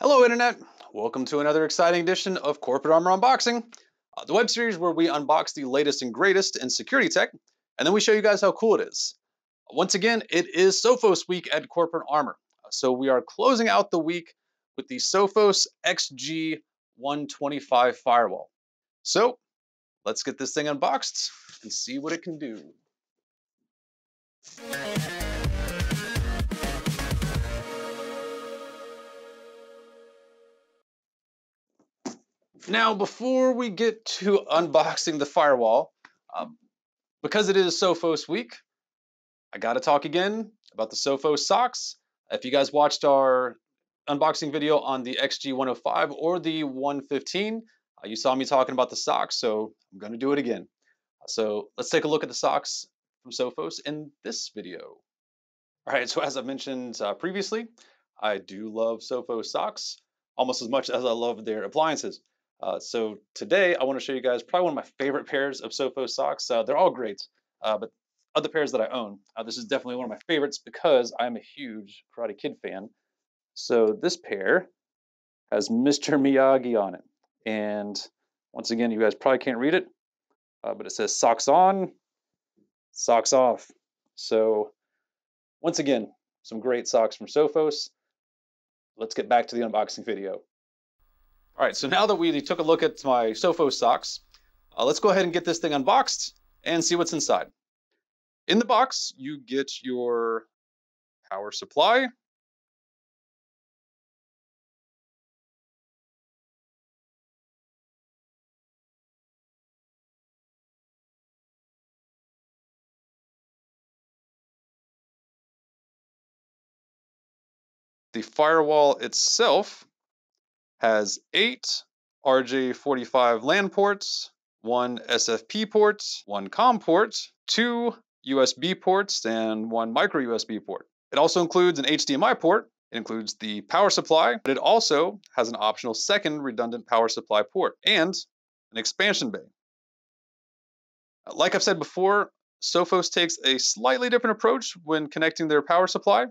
Hello Internet! Welcome to another exciting edition of Corporate Armor Unboxing, the web series where we unbox the latest and greatest in security tech, and then we show you guys how cool it is. Once again, it is Sophos week at Corporate Armor, so we are closing out the week with the Sophos XG 125 firewall. So let's get this thing unboxed and see what it can do. Now, before we get to unboxing the firewall, because it is Sophos week, I gotta talk again about the Sophos Socks. If you guys watched our unboxing video on the XG 105 or the 115, you saw me talking about the socks, so I'm gonna do it again. So let's take a look at the socks from Sophos in this video. All right, so as I mentioned previously, I do love Sophos Socks almost as much as I love their appliances. So today I want to show you guys probably one of my favorite pairs of Sophos socks. They're all great, but other pairs that I own, this is definitely one of my favorites because I'm a huge Karate Kid fan. So this pair has Mr. Miyagi on it. And once again, you guys probably can't read it, but it says socks on, socks off. So once again, some great socks from Sophos. Let's get back to the unboxing video. All right, so now that we took a look at my Sophos socks, let's go ahead and get this thing unboxed and see what's inside. In the box, you get your power supply, the firewall itself has 8 RJ45 LAN ports, 1 SFP port, 1 COM port, 2 USB ports, and 1 micro USB port. It also includes an HDMI port. It includes the power supply, but it also has an optional second redundant power supply port and an expansion bay. Like I've said before, Sophos takes a slightly different approach when connecting their power supply.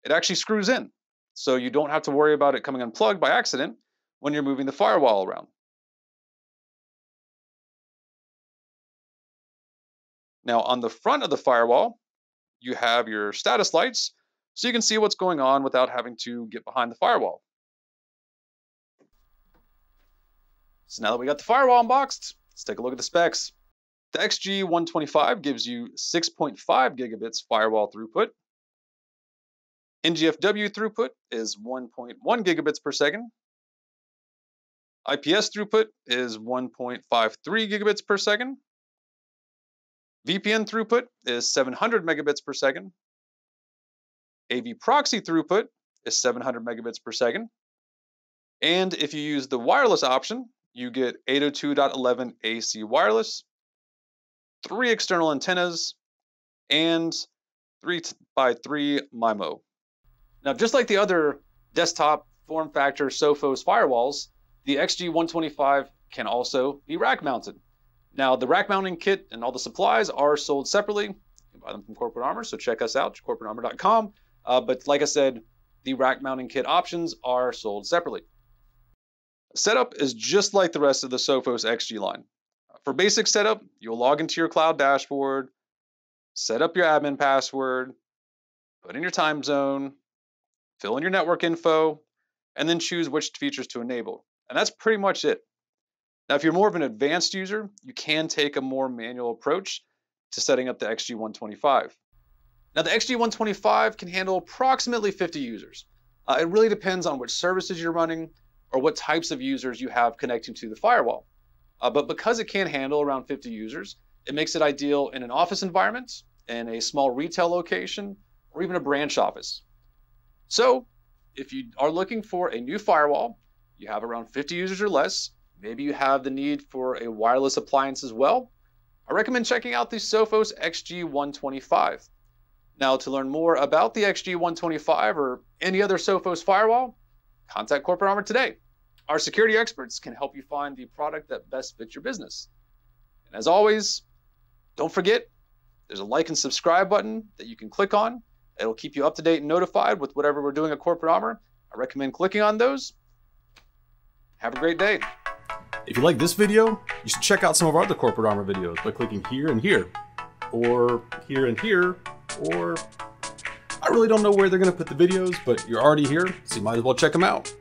It actually screws in, so you don't have to worry about it coming unplugged by accident when you're moving the firewall around. Now on the front of the firewall, you have your status lights, so you can see what's going on without having to get behind the firewall. So now that we got the firewall unboxed, let's take a look at the specs. The XG 125 gives you 6.5 gigabits firewall throughput. NGFW throughput is 1.1 gigabits per second. IPS throughput is 1.53 gigabits per second. VPN throughput is 700 megabits per second. AV proxy throughput is 700 megabits per second. And if you use the wireless option, you get 802.11 AC wireless, 3 external antennas, and 3x3 MIMO. Now, just like the other desktop form factor Sophos firewalls, the XG 125 can also be rack mounted. Now, the rack mounting kit and all the supplies are sold separately. You can buy them from Corporate Armor, so check us out, corporatearmor.com. But like I said, the rack mounting kit options are sold separately. Setup is just like the rest of the Sophos XG line. For basic setup, you'll log into your cloud dashboard, set up your admin password, put in your time zone, fill in your network info, and then choose which features to enable. And that's pretty much it. Now, if you're more of an advanced user, you can take a more manual approach to setting up the XG 125. Now, the XG 125 can handle approximately 50 users. It really depends on which services you're running or what types of users you have connecting to the firewall. But because it can handle around 50 users, it makes it ideal in an office environment, in a small retail location, or even a branch office. So if you are looking for a new firewall, you have around 50 users or less, maybe you have the need for a wireless appliance as well, I recommend checking out the Sophos XG 125. Now, to learn more about the XG 125 or any other Sophos firewall, contact Corporate Armor today. Our security experts can help you find the product that best fits your business. And as always, don't forget, there's a like and subscribe button that you can click on. It'll keep you up to date and notified with whatever we're doing at Corporate Armor. I recommend clicking on those Have a great day. If you like this video, you should check out some of our other corporate armor videos by clicking here and here, or here and here, or I really don't know where they're going to put the videos, but you're already here, so you might as well check them out.